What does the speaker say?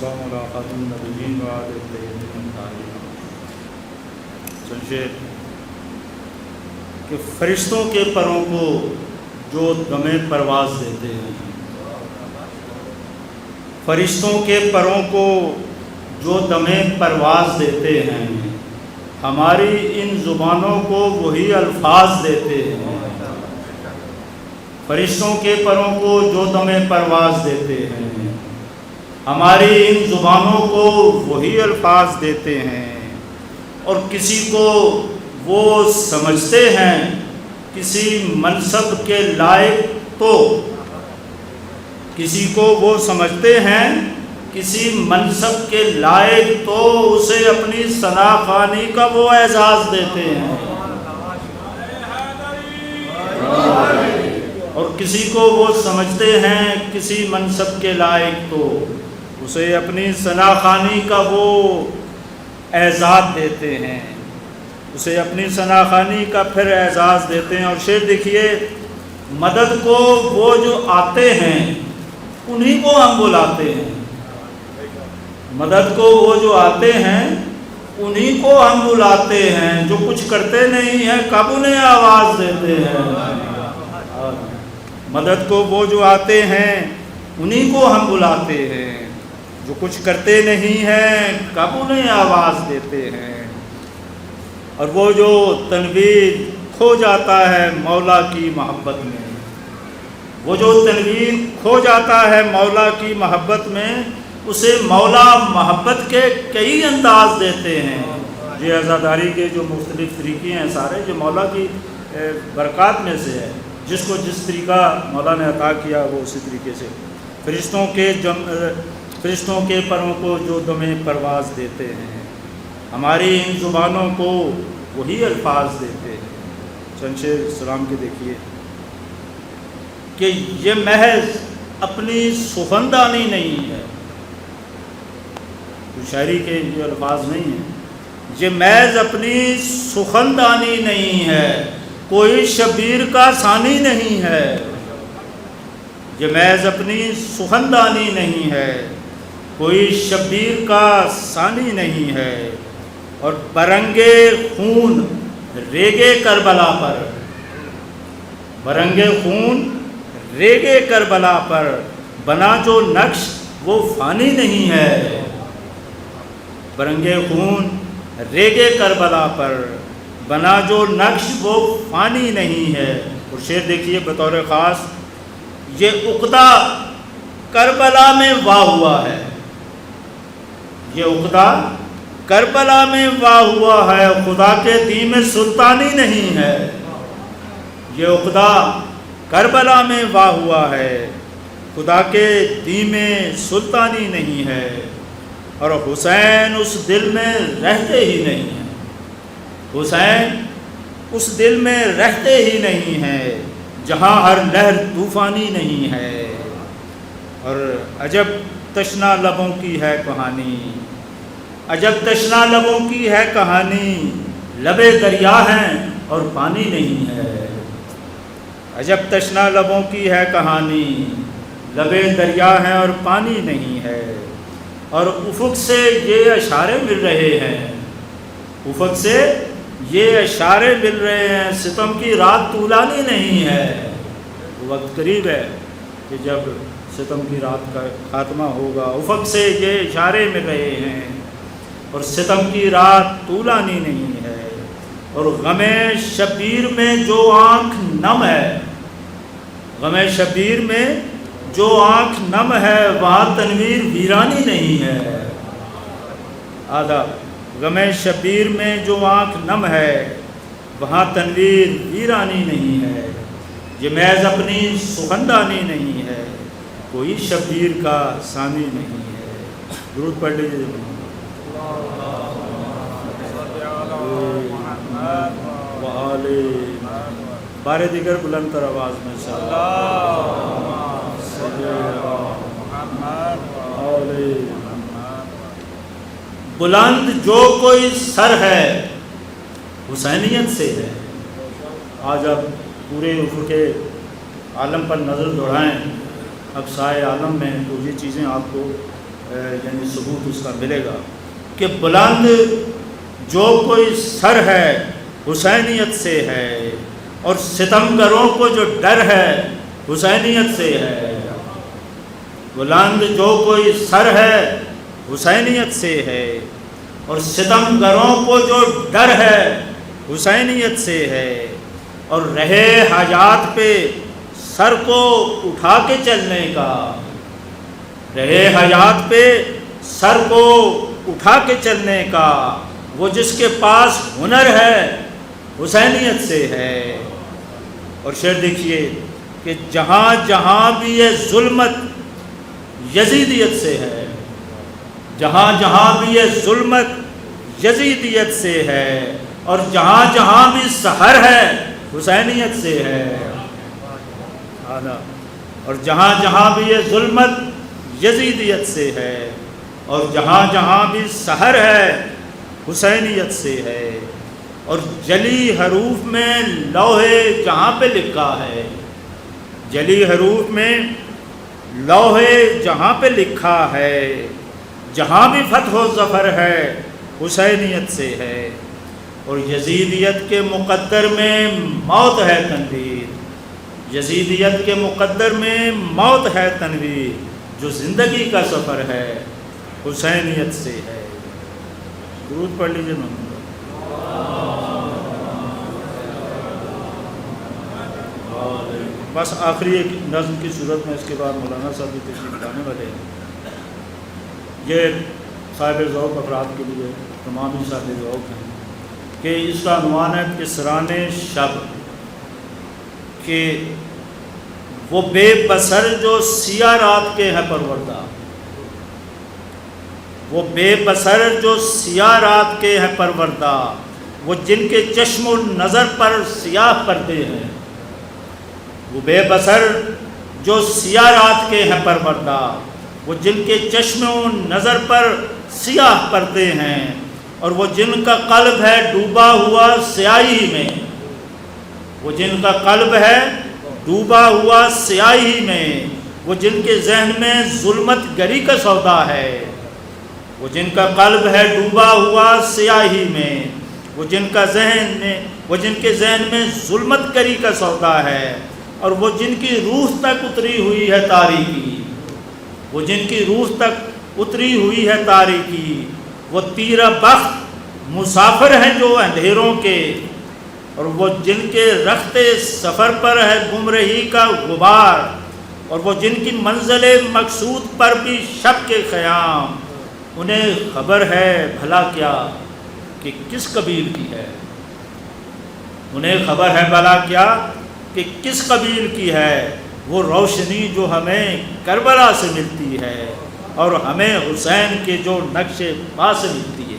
والسلام علی خاتم النبیین و آلہ الطیبین الطاہرین۔ سنشیر کہ فرشتوں کے پروں کو جو دم پرواز دیتے ہیں، فرشتوں کے پروں کو جو دم پرواز دیتے ہیں، ہماری ان زبانوں کو وہی الفاظ دیتے ہیں۔ فرشتوں کے پروں کو جو دم پرواز دیتے ہیں، ہماری ان زبانوں کو وہی الفاظ دیتے ہیں، اور کسی کو وہ سمجھتے ہیں کسی منصب کے لائق تو کسی کو وہ سمجھتے ہیں کسی منصب کے لائق تو اسے اپنی ثنا خوانی کا وہ اعزاز دیتے ہیں، اور کسی کو وہ سمجھتے ہیں کسی منصب کے لائق تو اسے اپنی ثنا خوانی کا وہ اعزاز دیتے ہیں، اسے اپنی ثنا خوانی کا پھر اعزاز دیتے ہیں۔ اور شعر دیکھیے، مدد کو وہ جو آتے ہیں انہی کو ہم بلاتے ہیں، مدد کو وہ جو آتے ہیں انہی کو ہم بلاتے ہیں، جو کچھ کرتے نہیں ہیں کب انہیں آواز دیتے ہیں۔ مدد کو وہ جو آتے ہیں انہی کو ہم بلاتے ہیں، جو کچھ کرتے نہیں ہیں کب انہیں آواز دیتے ہیں۔ اور وہ جو تنویر کھو جاتا ہے مولا کی محبت میں، وہ جو تنویر کھو جاتا ہے مولا کی محبت میں، اسے مولا محبت کے کئی انداز دیتے ہیں۔ یہ عزاداری کے جو مختلف طریقے ہیں سارے، جو مولا کی برکات میں سے ہے، جس کو جس طریقہ مولا نے عطا کیا وہ اسی طریقے سے۔ فرشتوں کے پروں کو جو دم پرواز دیتے ہیں، ہماری ان زبانوں کو وہی الفاظ دیتے ہیں۔ چند شعر سلام کے دیکھیے کہ یہ محض اپنی سخندانی نہیں ہے، شاعری کے جو الفاظ نہیں ہیں، یہ محض اپنی سخندانی نہیں ہے، کوئی شبیر کا ثانی نہیں ہے، یہ محض اپنی سخندانی نہیں ہے، کوئی شبیر کا ثانی نہیں ہے، اور برنگے خون ریگے کربلا پر، برنگے خون ریگے کربلا پر بنا جو نقش وہ فانی نہیں ہے، برنگے خون ریگے کربلا پر بنا جو نقش وہ فانی نہیں ہے۔ اور شعر دیکھیے بطور خاص، یہ عقدہ کربلا میں واہ ہوا ہے، یہ عقدہ کربلا میں واہ ہوا ہے، خدا کے دین میں سلطانی نہیں ہے، یہ عقدہ کربلا میں واہ ہوا ہے، خدا کے دین میں سلطانی نہیں ہے، اور حسین اس دل میں رہتے ہی نہیں ہیں، حسین اس دل میں رہتے ہی نہیں ہیں، جہاں ہر لہر طوفانی نہیں ہے۔ اور عجب تشنا لبوں کی ہے کہانی، عجب تشنا لبوں کی ہے کہانی، لبے دریا ہیں اور پانی نہیں ہے، عجب تشنا لبوں کی ہے کہانی، لبے دریا ہیں اور پانی نہیں ہے۔ اور افق سے یہ اشارے مل رہے ہیں، افق سے یہ اشارے مل رہے ہیں، ستم کی رات طولانی نہیں ہے، وقت قریب ہے کہ جب ستم کی رات کا خاتمہ ہوگا، افق سے یہ اشارے مل رہے ہیں، اور ستم کی رات طولانی نہیں ہے۔ اور غم شبیر میں جو آنکھ نم ہے، غم شبیر میں جو آنکھ نم ہے، وہاں تنویر ویرانی نہیں ہے۔ آداب، غم شبیر میں جو آنکھ نم ہے، وہاں تنویر ویرانی نہیں ہے، یہ محض اپنی سخندانی نہیں ہے، کوئی شبیر کا ثانی نہیں ہے۔ درود پڑھ لیجیے۔ بارے دیگر بلند تر آواز میں بلند جو کوئی سر ہے حسینیت سے ہے۔ آج آپ پورے افق عالم پر نظر دوڑائیں، اقصائے عالم میں، تو یہ چیزیں آپ کو یعنی ثبوت اس کا ملے گا کہ بلند جو کوئی سر ہے حسینیت سے ہے، اور ستمگروں کو جو ڈر ہے حسینیت سے ہے۔ بلند جو کوئی سر ہے حسینیت سے ہے، اور ستمگروں کو جو ڈر ہے حسینیت سے ہے، اور رہے حاجات پہ سر کو اٹھا کے چلنے کا، رہے حاجات پہ سر کو اٹھا کے چلنے کا، وہ جس کے پاس ہنر ہے حسینیت سے ہے۔ اور شعر دیکھیے کہ جہاں جہاں بھی یہ ظلمت یزیدیت سے ہے، جہاں جہاں بھی یہ ظلمت یزیدیت سے ہے، اور جہاں جہاں بھی سحر ہے حسینیت سے ہے۔ اور جہاں جہاں بھی یہ ظلمت یزیدیت سے ہے، اور جہاں جہاں بھی سحر ہے حسینیت سے ہے۔ اور جلی حروف میں لوحے جہاں پہ لکھا ہے، جلی حروف میں لوحے جہاں پہ لکھا ہے، جہاں بھی فتح و ظفر ہے حسینیت سے ہے۔ اور یزیدیت کے مقدر میں موت ہے تنویر، یزیدیت کے مقدر میں موت ہے تنویر، جو زندگی کا سفر ہے حسینیت سے ہے۔ درود پڑھ لیجیے محمد۔ بس آخری ایک نظم کی صورت میں، اس کے بعد مولانا صاحب بھی تشریف لانے والے ہیں۔ یہ صاحب ذوق افراد کے لیے، تمام ہی صاحب ذوق ہیں، کہ اس کا عنوان ہے کسرانے شب، کہ وہ بے بصر جو سیاہ رات کے ہیں پروردہ، وہ بے بصر جو سیاہ رات کے ہیں پروردہ، وہ جن کے چشم و نظر پر سیاہ پردے ہیں، وہ بے بصر جو سیاہ رات کے ہیں پروردہ، وہ جن کے چشم و نظر پر سیاہ پردے ہیں، اور وہ جن کا قلب ہے ڈوبا ہوا سیاہی میں، وہ جن کا قلب ہے ڈوبا ہوا سیاہی میں، وہ جن کے ذہن میں ظلمت گری کا سودا ہے، وہ جن کا قلب ہے ڈوبا ہوا سیاہی میں، وہ جن کے ذہن میں ظلمت گری کا سودا ہے، اور وہ جن کی روح تک اتری ہوئی ہے تاریکی، وہ جن کی روح تک اتری ہوئی ہے تاریکی، وہ تیرہ بخت مسافر ہیں جو اندھیروں کے، اور وہ جن کے رخت سفر پر ہے گمراہی کا غبار، اور وہ جن کی منزل مقصود پر بھی شب کے خیام، انہیں خبر ہے بھلا کیا کہ کس قبیل کی ہے، انہیں خبر ہے بھلا کیا کہ کس قبیل کی ہے وہ روشنی جو ہمیں کربلا سے ملتی ہے، اور ہمیں حسین کے جو نقش پا سے ملتی ہے۔